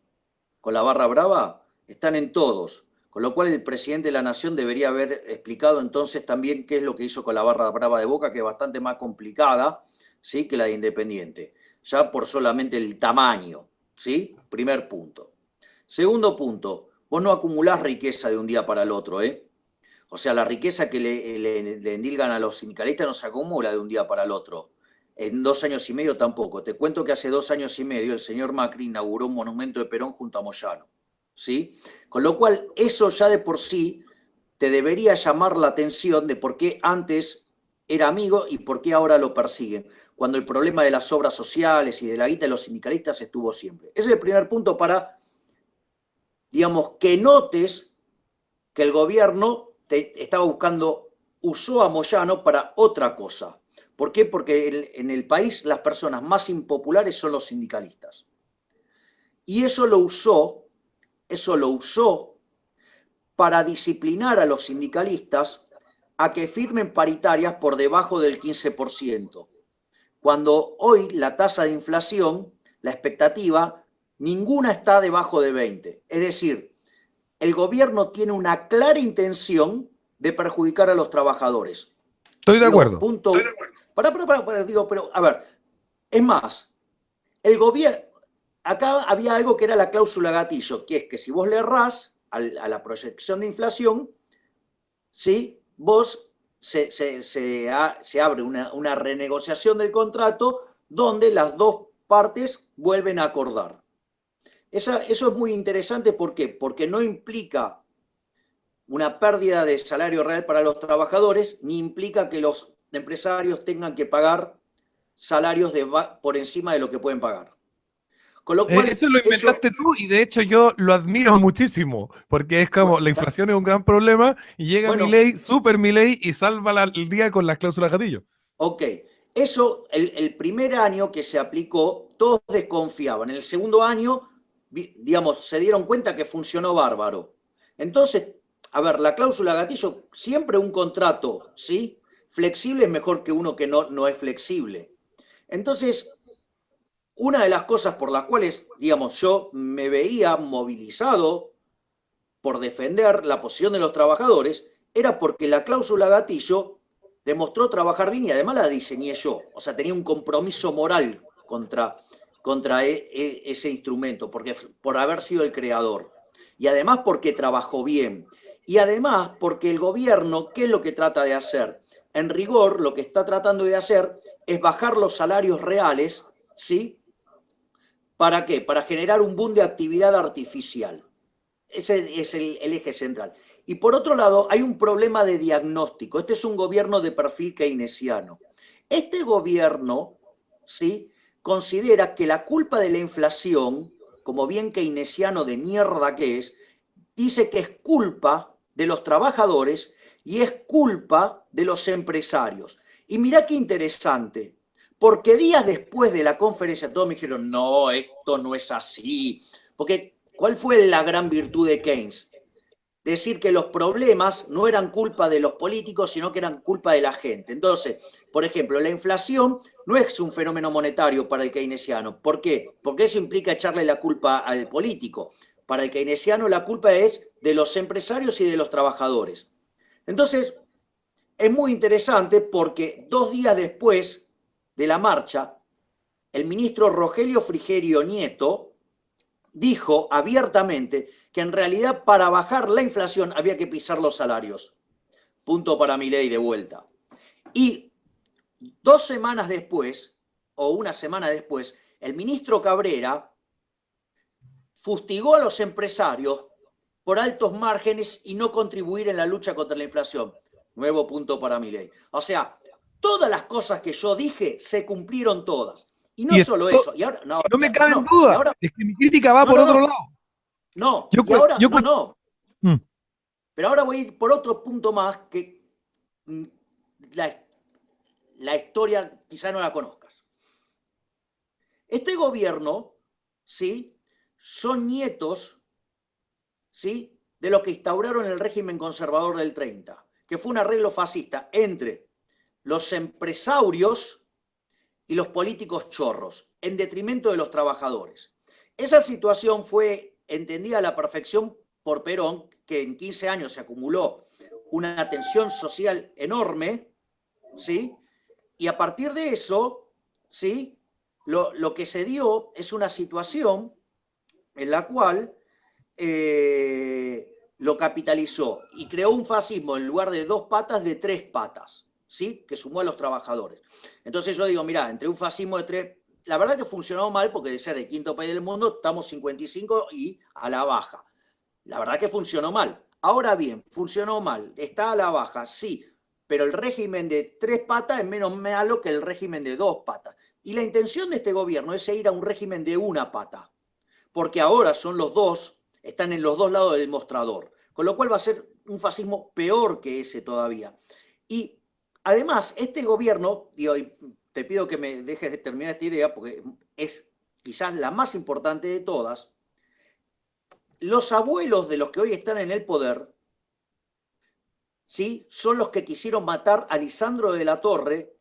con la barra brava, están en todos. Con lo cual el presidente de la Nación debería haber explicado entonces también qué es lo que hizo con la barra brava de Boca, que es bastante más complicada, ¿sí?, que la de Independiente, ya por solamente el tamaño, ¿sí? Primer punto. Segundo punto, vos no acumulás riqueza de un día para el otro, ¿eh? O sea, la riqueza que le endilgan a los sindicalistas no se acumula de un día para el otro. En 2 años y medio tampoco. Te cuento que hace 2 años y medio el señor Macri inauguró un monumento de Perón junto a Moyano, ¿sí? Con lo cual, eso ya de por sí te debería llamar la atención de por qué antes era amigo y por qué ahora lo persiguen, cuando el problema de las obras sociales y de la guita de los sindicalistas estuvo siempre. Ese es el primer punto para, digamos, que notes que el gobierno estaba buscando, usó a Moyano para otra cosa. ¿Por qué? Porque en el país las personas más impopulares son los sindicalistas. Y eso lo usó para disciplinar a los sindicalistas a que firmen paritarias por debajo del 15%. Cuando hoy la tasa de inflación, la expectativa, ninguna está debajo de 20. Es decir, el gobierno tiene una clara intención de perjudicar a los trabajadores. Estoy de acuerdo. Punto. Digo, pero a ver, es más, el gobierno, acá había algo que era la cláusula gatillo, que es que si vos le errás a la proyección de inflación, ¿sí?, vos se abre una renegociación del contrato donde las dos partes vuelven a acordar. Eso es muy interesante, ¿por qué? Porque no implica una pérdida de salario real para los trabajadores, ni implica que los empresarios tengan que pagar salarios por encima de lo que pueden pagar. Con lo cual, Eso lo inventaste tú y de hecho yo lo admiro muchísimo, porque es como la inflación es un gran problema y llega bueno, Milei, super Milei y salva el día con las cláusulas gatillo. ok, eso, el primer año que se aplicó, todos desconfiaban. En el segundo año, digamos, se dieron cuenta que funcionó bárbaro. Entonces, a ver, la cláusula gatillo, siempre un contrato, ¿sí? Flexible es mejor que uno que no es flexible. Entonces, una de las cosas por las cuales, digamos, yo me veía movilizado por defender la posición de los trabajadores era porque la cláusula gatillo demostró trabajar bien y además la diseñé yo. O sea, tenía un compromiso moral contra ese instrumento, porque, por haber sido el creador. Y además porque trabajó bien. Y además porque el gobierno, ¿qué es lo que trata de hacer? En rigor, lo que está tratando de hacer es bajar los salarios reales, ¿sí? ¿Para qué? Para generar un boom de actividad artificial. Ese es el eje central. Y por otro lado, hay un problema de diagnóstico. Este es un gobierno de perfil keynesiano. Este gobierno, ¿sí?, considera que la culpa de la inflación, como bien keynesiano de mierda que es, dice que es culpa de los trabajadores y es culpa de los empresarios. Y mirá qué interesante, porque días después de la conferencia todos me dijeron, no, esto no es así. Porque, ¿cuál fue la gran virtud de Keynes? Decir que los problemas no eran culpa de los políticos, sino que eran culpa de la gente. Entonces, por ejemplo, la inflación no es un fenómeno monetario para el keynesiano. ¿Por qué? Porque eso implica echarle la culpa al político. Para el keynesiano la culpa es de los empresarios y de los trabajadores. Entonces, es muy interesante porque 2 días después de la marcha, el ministro Rogelio Frigerio Nieto dijo abiertamente que en realidad para bajar la inflación había que pisar los salarios. Punto para Milei de vuelta. Y 2 semanas después, o una semana después, el ministro Cabrera fustigó a los empresarios por altos márgenes y no contribuir en la lucha contra la inflación. Nuevo punto para Milei. O sea, todas las cosas que yo dije se cumplieron todas. Y no Y solo eso. Y ahora, no me cabe en no, y duda, ahora, es que mi crítica va no, por no, otro no, lado. no, Yo, y ahora, yo, no, no. mm. Pero ahora voy a ir por otro punto más que la, la historia quizá no la conozcas. Este gobierno, ¿sí?, son nietos, ¿sí?, de lo que instauraron el régimen conservador del 30, que fue un arreglo fascista entre los empresarios y los políticos chorros, en detrimento de los trabajadores. Esa situación fue entendida a la perfección por Perón, que en 15 años se acumuló una tensión social enorme, ¿sí? Y a partir de eso, ¿sí?, lo que se dio es una situación en la cual lo capitalizó y creó un fascismo en lugar de 2 patas, de 3 patas, ¿sí?, que sumó a los trabajadores. Entonces yo digo, mirá, entre un fascismo de 3, la verdad que funcionó mal porque de ser el 5.º país del mundo estamos 55 y a la baja. La verdad que funcionó mal. Ahora bien, funcionó mal, está a la baja, sí, pero el régimen de 3 patas es menos malo que el régimen de 2 patas. Y la intención de este gobierno es ir a un régimen de 1 pata, porque ahora son los dos, están en los dos lados del mostrador, con lo cual va a ser un fascismo peor que ese todavía. Y además, este gobierno, digo, y te pido que me dejes de terminar esta idea, porque es quizás la más importante de todas, los abuelos de los que hoy están en el poder, ¿sí?, son los que quisieron matar a Lisandro de la Torre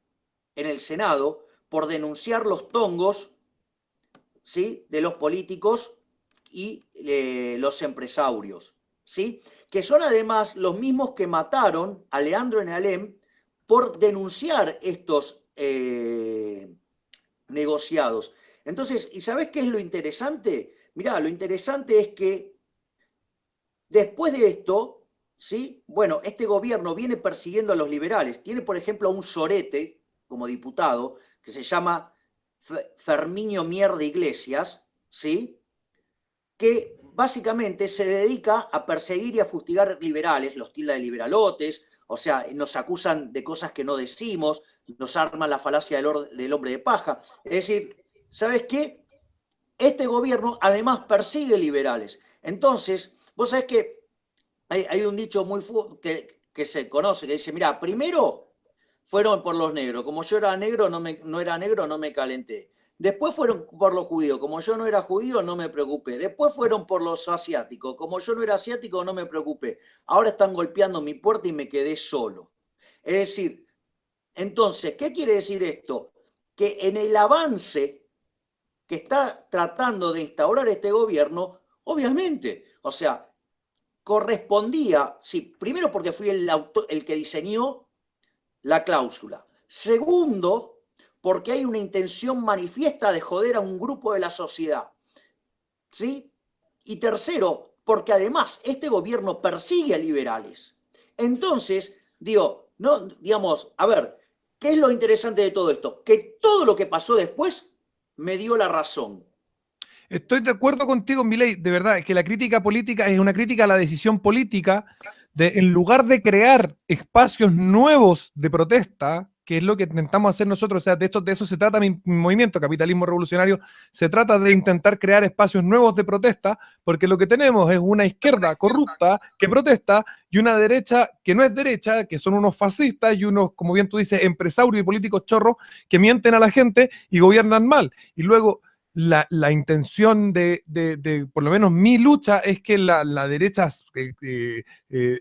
en el Senado por denunciar los tongos, ¿sí?, de los políticos y los empresarios, ¿sí?, que son además los mismos que mataron a Leandro Enalem por denunciar estos negociados. Entonces, ¿y sabés qué es lo interesante? Mirá, lo interesante es que después de esto, ¿sí?, bueno, este gobierno viene persiguiendo a los liberales. Tiene, por ejemplo, a un sorete como diputado que se llama Ferminio Mierda Iglesias, ¿sí?, que básicamente se dedica a perseguir y a fustigar liberales, los tilda de liberalotes, o sea, nos acusan de cosas que no decimos, nos arman la falacia del hombre de paja. Es decir, ¿sabes qué? este gobierno además persigue liberales. Entonces, vos sabés que hay un dicho muy que se conoce, que dice, mira, primero fueron por los negros, como yo era negro, no era negro, no me calenté. Después fueron por los judíos, como yo no era judío, no me preocupé. Después fueron por los asiáticos, como yo no era asiático, no me preocupé. Ahora están golpeando mi puerta y me quedé solo. Es decir, entonces, ¿qué quiere decir esto? Que en el avance que está tratando de instaurar este gobierno, obviamente, o sea, correspondía, sí, primero porque fui el que diseñó la cláusula. Segundo, porque hay una intención manifiesta de joder a un grupo de la sociedad. ¿Sí? Y tercero, porque además este gobierno persigue a liberales. Entonces, digo, no, digamos, a ver, ¿qué es lo interesante de todo esto? Que todo lo que pasó después me dio la razón. Estoy de acuerdo contigo, Milei, de verdad, que la crítica política es una crítica a la decisión política de, en lugar de crear espacios nuevos de protesta, que es lo que intentamos hacer nosotros, o sea, de eso se trata mi movimiento, Capitalismo Revolucionario, se trata de intentar crear espacios nuevos de protesta, porque lo que tenemos es una izquierda corrupta que protesta y una derecha que no es derecha, que son unos fascistas y unos, como bien tú dices, empresarios y políticos chorros que mienten a la gente y gobiernan mal. Y luego la intención de, por lo menos mi lucha, es que la derecha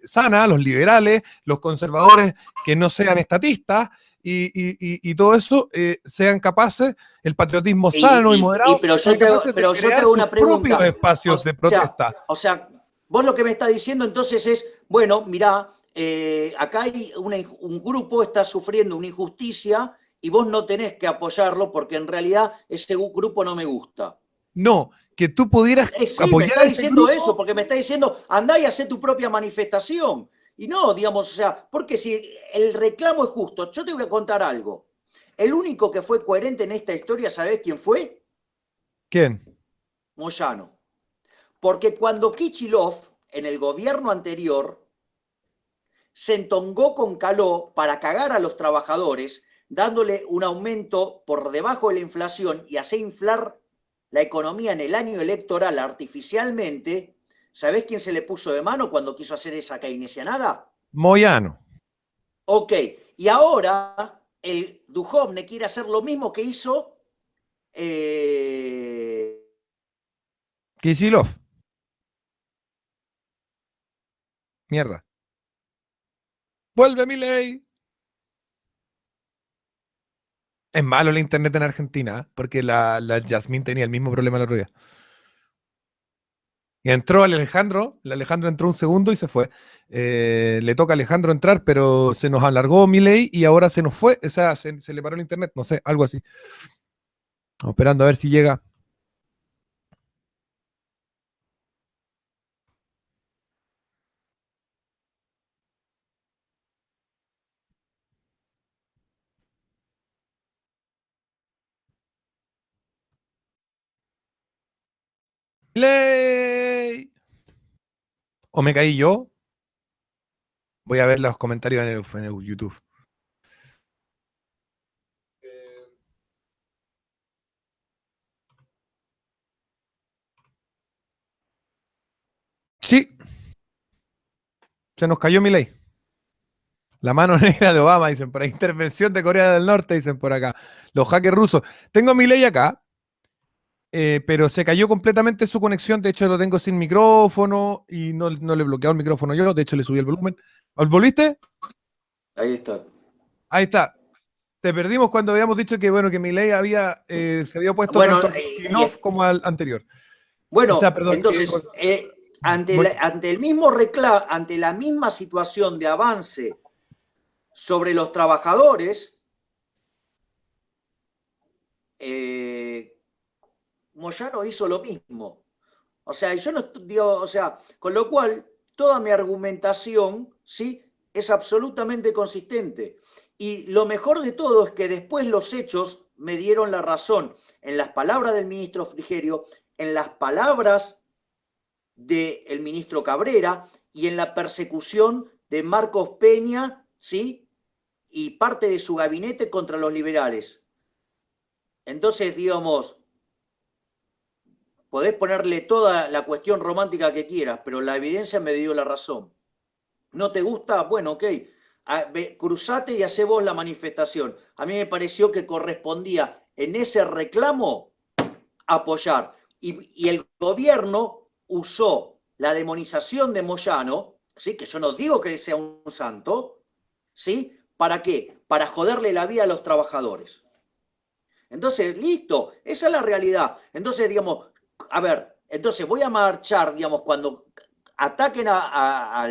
sana, los liberales, los conservadores que no sean estatistas y todo eso sean capaces, el patriotismo sano y moderado, Pero sean capaces de yo te crear hago sus una propios pregunta. espacios de protesta. O sea, vos lo que me estás diciendo entonces es, bueno, mirá, acá hay un grupo está sufriendo una injusticia y vos no tenés que apoyarlo porque en realidad ese grupo no me gusta. No, que tú pudieras Sí, me apoyar está a ese diciendo eso, grupo. porque me está diciendo, andá y hacé tu propia manifestación. Y no, digamos, o sea, porque si el reclamo es justo, yo te voy a contar algo. El único que fue coherente en esta historia, ¿sabés quién fue? ¿Quién? Moyano. Porque cuando Kichilov, en el gobierno anterior, se entongó con Caló para cagar a los trabajadores, dándole un aumento por debajo de la inflación y hacer inflar la economía en el año electoral artificialmente, ¿sabés quién se le puso de mano cuando quiso hacer esa keynesianada? Moyano. Ok, y ahora el Duhovne quiere hacer lo mismo que hizo Kicillof. Mierda. Vuelve mi ley. Es malo el internet en Argentina, ¿eh? Porque la Yasmín tenía el mismo problema el otro día. Y entró el Alejandro entró un segundo y se fue. Le toca a Alejandro entrar, pero se nos alargó Milei y ahora se nos fue, o sea, se le paró el internet, no sé, algo así. Estamos esperando a ver si llega. Milei. ¿O me caí yo? Voy a ver los comentarios en el YouTube. Sí, se nos cayó Milei. La mano negra de Obama, dicen por ahí. Intervención de Corea del Norte, dicen por acá. Los hackers rusos. Tengo a Milei acá. Pero se cayó completamente su conexión. De hecho, lo tengo sin micrófono y no le he bloqueado el micrófono yo. De hecho, le subí el volumen. ¿Volviste? Ahí está. Ahí está. Te perdimos cuando habíamos dicho que, bueno, que Milei se había opuesto Bueno, tanto al Sinov como al anterior. O sea, bueno, perdón. entonces, ante el mismo reclamo, ante la misma situación de avance sobre los trabajadores, Moyano hizo lo mismo. O sea, yo no digo, o sea, con lo cual, toda mi argumentación, ¿sí? Es absolutamente consistente. Y lo mejor de todo es que después los hechos me dieron la razón en las palabras del ministro Frigerio, en las palabras del ministro Cabrera y en la persecución de Marcos Peña, ¿sí? Y parte de su gabinete contra los liberales. Entonces, digamos, podés ponerle toda la cuestión romántica que quieras, pero la evidencia me dio la razón. ¿No te gusta? Bueno, ok. Cruzate y hacé vos la manifestación. A mí me pareció que correspondía en ese reclamo apoyar. Y el gobierno usó la demonización de Moyano, ¿sí? Que yo no digo que sea un santo, ¿sí? ¿Para qué? Para joderle la vida a los trabajadores. Entonces, listo, esa es la realidad. Entonces, digamos, a ver, entonces voy a marchar, digamos, cuando ataquen a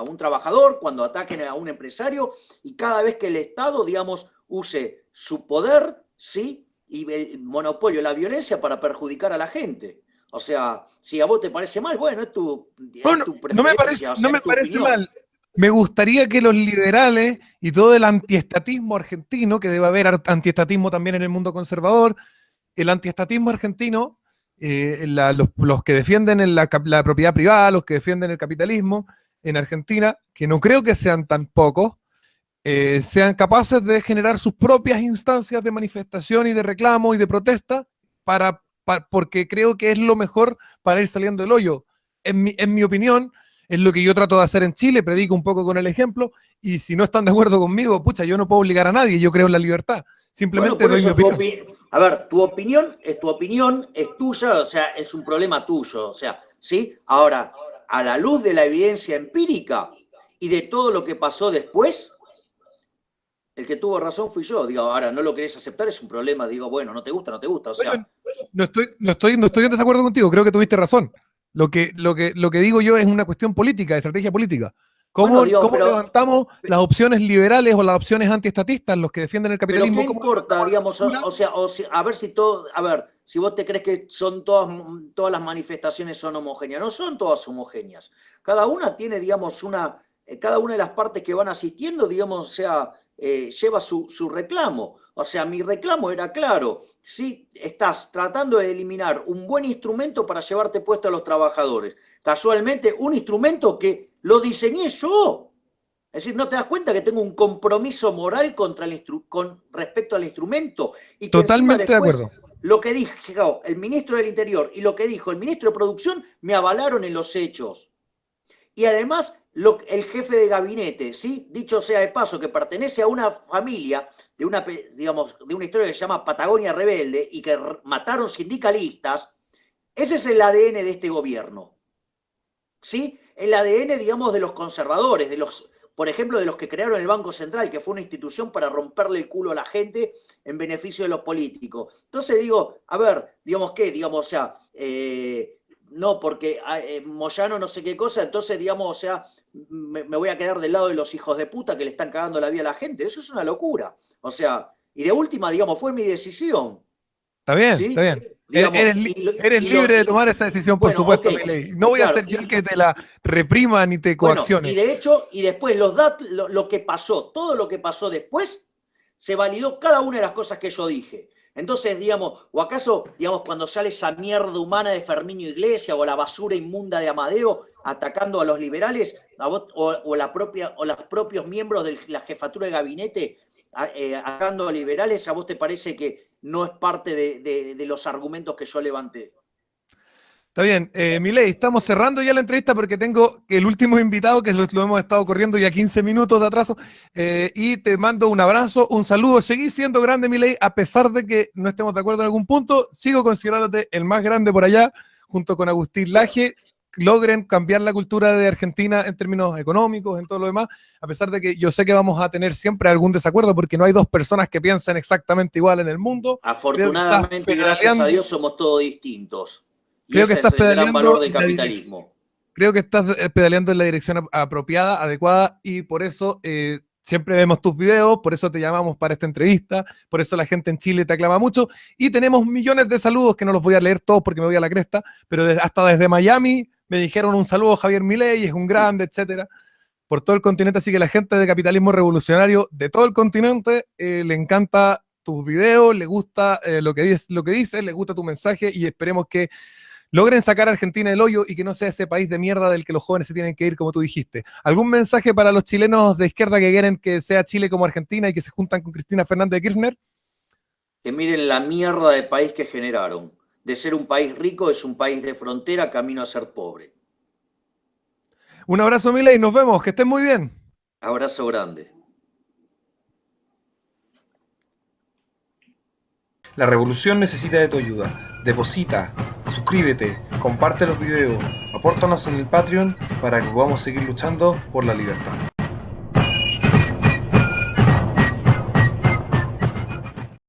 un trabajador, cuando ataquen a un empresario, y cada vez que el Estado, digamos, use su poder, ¿sí? Y el monopolio, la violencia para perjudicar a la gente. O sea, si a vos te parece mal, bueno, es tu Bueno, preferencia, o sea, no me es tu parece opinión. mal. Me gustaría que los liberales y todo el antiestatismo argentino, que debe haber antiestatismo también en el mundo conservador, el antiestatismo argentino, los que defienden la propiedad privada, los que defienden el capitalismo en Argentina, que no creo que sean tan pocos, sean capaces de generar sus propias instancias de manifestación y de reclamo y de protesta porque creo que es lo mejor para ir saliendo del hoyo. En mi opinión, es lo que yo trato de hacer en Chile, predico un poco con el ejemplo, y si no están de acuerdo conmigo, pucha, yo no puedo obligar a nadie, yo creo en la libertad. Bueno, Simplemente por doy mi eso opinión. a ver, tu opinión es tuya, o sea, es un problema tuyo, o sea, ¿sí? Ahora, a la luz de la evidencia empírica y de todo lo que pasó después, el que tuvo razón fui yo. Digo, ahora no lo querés aceptar, es un problema. Digo, bueno, no te gusta, no te gusta. O sea, No estoy en desacuerdo contigo, creo que tuviste razón. Lo que digo yo es una cuestión política, de estrategia política. bueno, digo, ¿Cómo levantamos las opciones liberales o las opciones antiestatistas, los que defienden el pero ¿qué capitalismo? ¿Cómo importa, levantamos esa digamos, postura? a ver si todo, a ver, si vos te crees que son todas las manifestaciones son homogéneas, no son todas homogéneas. Cada una tiene, digamos, cada una de las partes que van asistiendo, digamos, o sea, lleva su reclamo. O sea, mi reclamo era claro, si estás tratando de eliminar un buen instrumento para llevarte puesto a los trabajadores, casualmente un instrumento que lo diseñé yo. Es decir, ¿no te das cuenta que tengo un compromiso moral con respecto al instrumento? Y que encima Totalmente de después acuerdo. lo que dijo el ministro del Interior y lo que dijo el ministro de Producción me avalaron en los hechos. Y además, el jefe de gabinete, ¿sí? Dicho sea de paso, que pertenece a una familia digamos, de una historia que se llama Patagonia Rebelde y que mataron sindicalistas, ese es el ADN de este gobierno. ¿Sí? El ADN, digamos, de los conservadores, por ejemplo, de los que crearon el Banco Central, que fue una institución para romperle el culo a la gente en beneficio de los políticos. Entonces digo, a ver, digamos, ¿qué? Digamos, o sea, no, porque Moyano no sé qué cosa, entonces, digamos, o sea, me voy a quedar del lado de los hijos de puta que le están cagando la vida a la gente. Eso es una locura. O sea, y de última, digamos, fue mi decisión. Está bien, está ¿Sí? bien. Digamos, Eres libre de tomar esa decisión, por bueno, ok, supuesto, Milei. No voy a claro, ser yo el que te la reprima ni te bueno, y coaccione. de hecho, y después los datos, lo que pasó, todo lo que pasó después, se validó cada una de las cosas que yo dije. Entonces, digamos, o acaso, digamos, cuando sale esa mierda humana de Fermín Iglesias o la basura inmunda de Amadeo atacando a los liberales, o los propios miembros de la jefatura de gabinete atacando a liberales, ¿a vos te parece que no es parte de los argumentos que yo levanté? Está bien, Milei, estamos cerrando ya la entrevista porque tengo el último invitado que lo hemos estado corriendo ya 15 minutos de atraso y te mando un abrazo, un saludo. Seguís siendo grande, Milei, a pesar de que no estemos de acuerdo en algún punto, sigo considerándote el más grande por allá, junto con Agustín Laje. Logren cambiar la cultura de Argentina en términos económicos, en todo lo demás, a pesar de que yo sé que vamos a tener siempre algún desacuerdo porque no hay dos personas que piensen exactamente igual en el mundo. Creo que estás Afortunadamente y gracias a pedaleando. Dios somos todos distintos. Y Creo que ese es estás el gran pedaleando valor del en la dirección. capitalismo. Creo que estás pedaleando en la dirección apropiada, adecuada, y por eso siempre vemos tus videos, por eso te llamamos para esta entrevista, por eso la gente en Chile te aclama mucho, y tenemos millones de saludos que no los voy a leer todos porque me voy a la cresta, pero hasta desde Miami me dijeron un saludo Javier Milei, es un grande, etcétera, por todo el continente, así que la gente de Capitalismo Revolucionario de todo el continente le encanta tus videos, le gusta lo que dices, le gusta tu mensaje y esperemos que logren sacar a Argentina del hoyo y que no sea ese país de mierda del que los jóvenes se tienen que ir, como tú dijiste. ¿Algún mensaje para los chilenos de izquierda que quieren que sea Chile como Argentina y que se juntan con Cristina Fernández de Kirchner? Que miren la mierda de país que generaron. De ser un país rico, es un país de frontera camino a ser pobre. Un abrazo, Milei, nos vemos, que estén muy bien. Abrazo grande. La revolución necesita de tu ayuda. Deposita, suscríbete, comparte los videos, apórtanos en el Patreon para que podamos seguir luchando por la libertad.